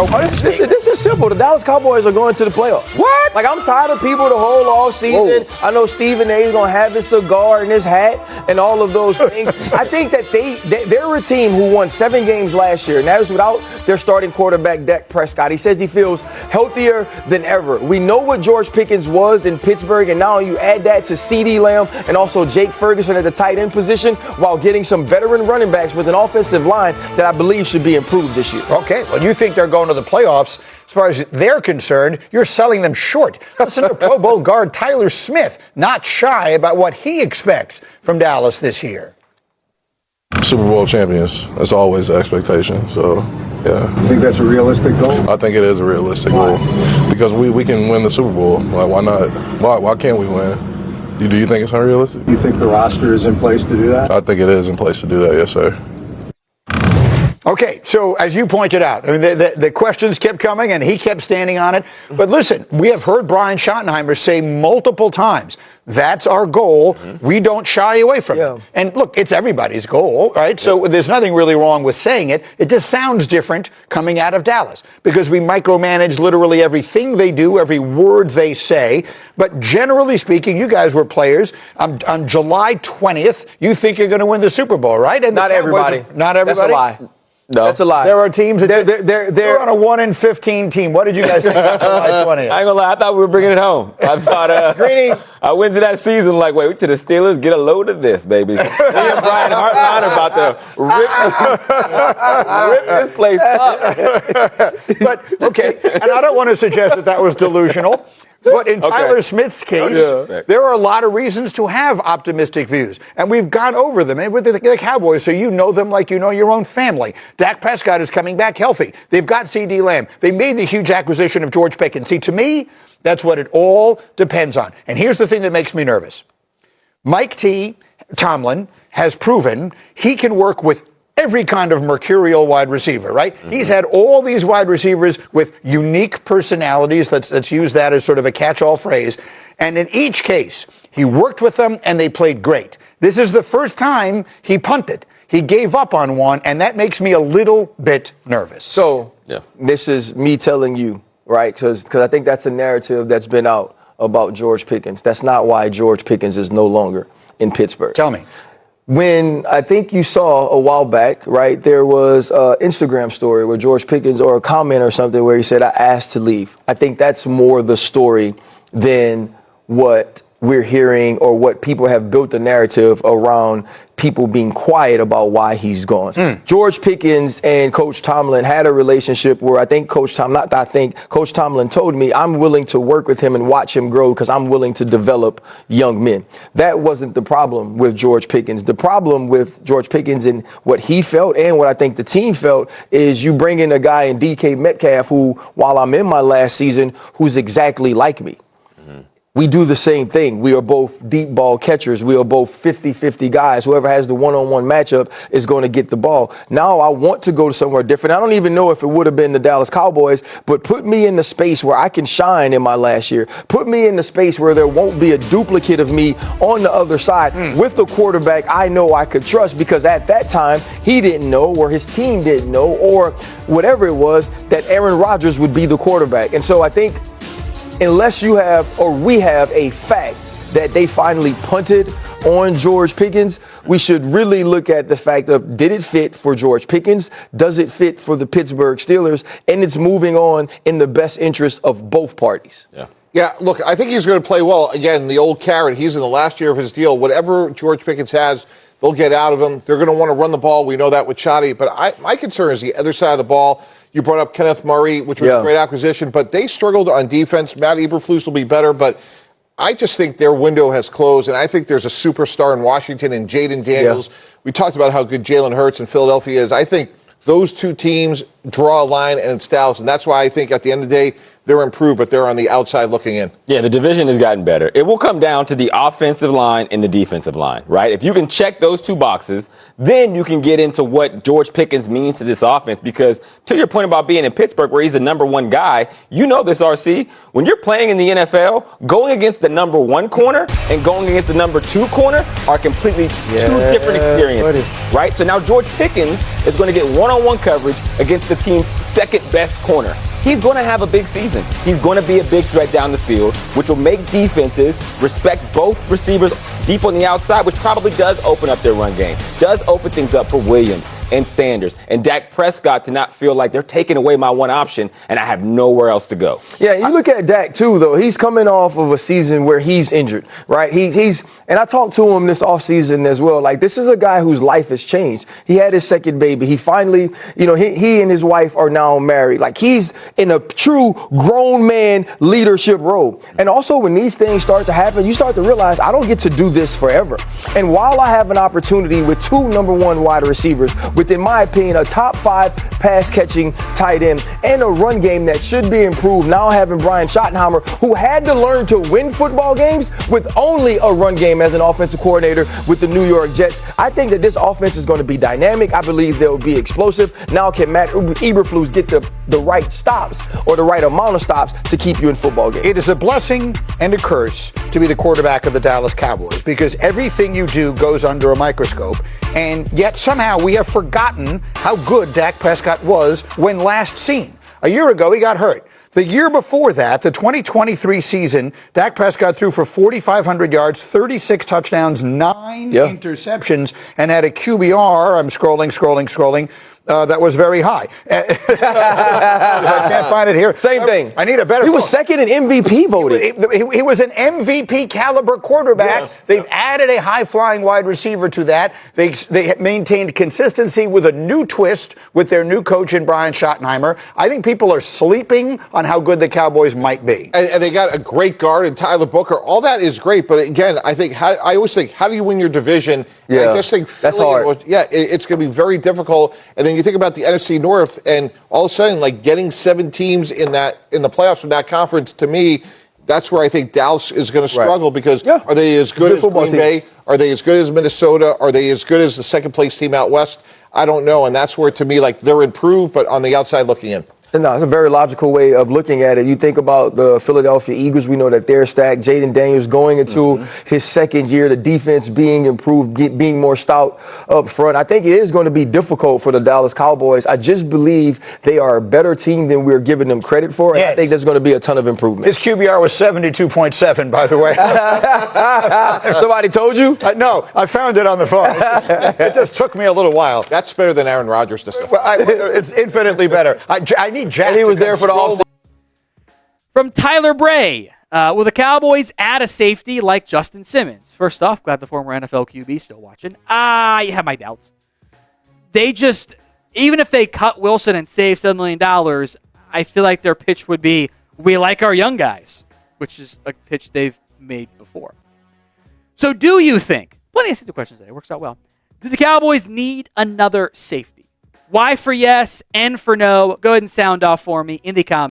This is simple. The Dallas Cowboys are going to the playoffs. What? Like, I'm tired of people the whole off season. I know Stephen A. is going to have his cigar and his hat and all of those things. I think that they're a team who won 7 games last year, and that was without their starting quarterback, Dak Prescott. He says he feels healthier than ever. We know what George Pickens was in Pittsburgh, and now you add that to CeeDee Lamb and also Jake Ferguson at the tight end position while getting some veteran running backs with an offensive line that I believe should be improved this year. Okay, well, you think they're going to the playoffs. As far as they're concerned, you're selling them short. Listen to Pro Bowl guard Tyler Smith, not shy about what he expects from Dallas this year. Super Bowl champions. That's always the expectation. So, yeah. You think that's a realistic goal? I think it is a realistic goal because we can win the Super Bowl. Like, why not? Why can't we win? Do you think it's unrealistic? You think the roster is in place to do that? I think it is in place to do that. Yes, sir. Okay, so as you pointed out, I mean, the questions kept coming and he kept standing on it. But listen, we have heard Brian Schottenheimer say multiple times, that's our goal. We don't shy away from it. And look, it's everybody's goal, right? So there's nothing really wrong with saying it. It just sounds different coming out of Dallas because we micromanage literally everything they do, every word they say. But generally speaking, you guys were players. On July 20th, you think you're going to win the Super Bowl, right? And Not everybody. Not everybody? That's a lie. No. That's a lie. There are teams that they're on a 1-15 team. What did you guys think about July 20th? I ain't gonna lie, I thought we were bringing it home. I thought, Greeny. I went to that season like, wait, to the Steelers, get a load of this, baby. Me and Brian Hartline are about to rip this place up. But, okay, and I don't want to suggest that was delusional. But in Tyler Smith's case, there are a lot of reasons to have optimistic views. And we've gone over them. And with the Cowboys, so you know them like you know your own family. Dak Prescott is coming back healthy. They've got CeeDee Lamb. They made the huge acquisition of George Pickens. See, to me, that's what it all depends on. And here's the thing that makes me nervous. Mike Tomlin has proven he can work with every kind of mercurial wide receiver, right? He's had all these wide receivers with unique personalities. Let's use that as sort of a catch-all phrase. And in each case, he worked with them and they played great. This is the first time he punted. He gave up on one, and that makes me a little bit nervous. So, this is me telling you, right? Because I think that's a narrative that's been out about George Pickens. That's not why George Pickens is no longer in Pittsburgh. Tell me. When I think you saw a while back, right, there was an Instagram story where George Pickens, or a comment or something where he said, I asked to leave. I think that's more the story than what we're hearing or what people have built the narrative around people being quiet about why he's gone. George Pickens and Coach Tomlin had a relationship where Coach Tomlin told me I'm willing to work with him and watch him grow because I'm willing to develop young men. That wasn't the problem with George Pickens. The problem with George Pickens and what he felt and what I think the team felt is you bring in a guy in DK Metcalf who, while I'm in my last season, who's exactly like me. We do the same thing. We are both deep ball catchers. We are both 50-50 guys. Whoever has the one-on-one matchup is going to get the ball. Now I want to go to somewhere different. I don't even know if it would have been the Dallas Cowboys, but put me in the space where I can shine in my last year. Put me in the space where there won't be a duplicate of me on the other side with the quarterback I know I could trust, because at that time he didn't know, or his team didn't know, or whatever it was, that Aaron Rodgers would be the quarterback. And so I think unless you have, or we have, a fact that they finally punted on George Pickens, we should really look at the fact of, did it fit for George Pickens? Does it fit for the Pittsburgh Steelers? And it's moving on in the best interest of both parties. Yeah, look, I think he's going to play well. Again, the old carrot, he's in the last year of his deal. Whatever George Pickens has, they'll get out of him. They're going to want to run the ball. We know that with Shoddy. But my concern is the other side of the ball. You brought up Kenneth Murray, which was a great acquisition, but they struggled on defense. Matt Eberflus will be better, but I just think their window has closed, and I think there's a superstar in Washington in Jaden Daniels. We talked about how good Jalen Hurts in Philadelphia is. I think those two teams draw a line, and it's Dallas, and that's why I think at the end of the day, they're improved, but they're on the outside looking in. Yeah, the division has gotten better. It will come down to the offensive line and the defensive line, right? If you can check those two boxes, then you can get into what George Pickens means to this offense. Because to your point about being in Pittsburgh, where he's the number one guy, you know this, RC. When you're playing in the NFL, going against the number one corner and going against the number two corner are completely two different experiences, right? So now George Pickens is going to get one-on-one coverage against the team's second best corner. He's going to have a big season. He's going to be a big threat down the field, which will make defenses respect both receivers deep on the outside, which probably does open up their run game, does open things up for Williams and Sanders and Dak Prescott to not feel like they're taking away my one option and I have nowhere else to go. Yeah, you look at Dak too, though. He's coming off of a season where he's injured, right? He's and I talked to him this offseason as well. Like, this is a guy whose life has changed. He had his second baby. He finally, he and his wife are now married. Like, he's in a true grown man leadership role. And also, when these things start to happen, you start to realize I don't get to do this forever. And while I have an opportunity with two number one wide receivers, with, in my opinion, a top 5 pass catching tight end and a run game that should be improved, now having Brian Schottenheimer, who had to learn to win football games with only a run game as an offensive coordinator with the New York Jets, I think that this offense is going to be dynamic. I believe they'll be explosive. Now can Matt Eberflus get the right stops or the right amount of stops to keep you in football games? It is a blessing and a curse to be the quarterback of the Dallas Cowboys, because everything you do goes under a microscope, and yet somehow we have forgotten how good Dak Prescott was when last seen. A year ago, he got hurt. The year before that, the 2023 season, Dak Prescott threw for 4,500 yards, 36 touchdowns, 9 interceptions, and had a QBR, I'm scrolling, that was very high. I can't find it here. Same thing. I need a better He was second in MVP voting. He was an MVP caliber quarterback. Yes. They've added a high-flying wide receiver to that. They maintained consistency with a new twist with their new coach in Brian Schottenheimer. I think people are sleeping on how good the Cowboys might be. And they got a great guard in Tyler Booker. All that is great, but again, I always think, how do you win your division? Yeah, I just think that's hard. It's going to be very difficult. And then you think about the NFC North, and all of a sudden, like, getting 7 teams in the playoffs from that conference, to me, that's where I think Dallas is going to struggle, because are they as good as Green Bay? Are they as good as Minnesota? Are they as good as the second place team out west? I don't know. And that's where, to me, like, they're improved, but on the outside looking in. No, it's a very logical way of looking at it. You think about the Philadelphia Eagles, we know that they're stacked. Jaden Daniels going into his second year, the defense being improved, being more stout up front. I think it is going to be difficult for the Dallas Cowboys. I just believe they are a better team than we're giving them credit for, and I think there's going to be a ton of improvement. His QBR was 72.7, by the way. Somebody told you? No, I found it on the phone. It just took me a little while. That's better than Aaron Rodgers this stuff. It's infinitely better. I need Jack. And he was there for the offseason. From Tyler Bray, will the Cowboys add a safety like Justin Simmons? First off, glad the former NFL QB still watching. You have my doubts. They just, even if they cut Wilson and save $7 million, I feel like their pitch would be, we like our young guys, which is a pitch they've made before. So do you think, plenty of questions today, works out well, do the Cowboys need another safety? Y for yes, N for no. Go ahead and sound off for me in the comments.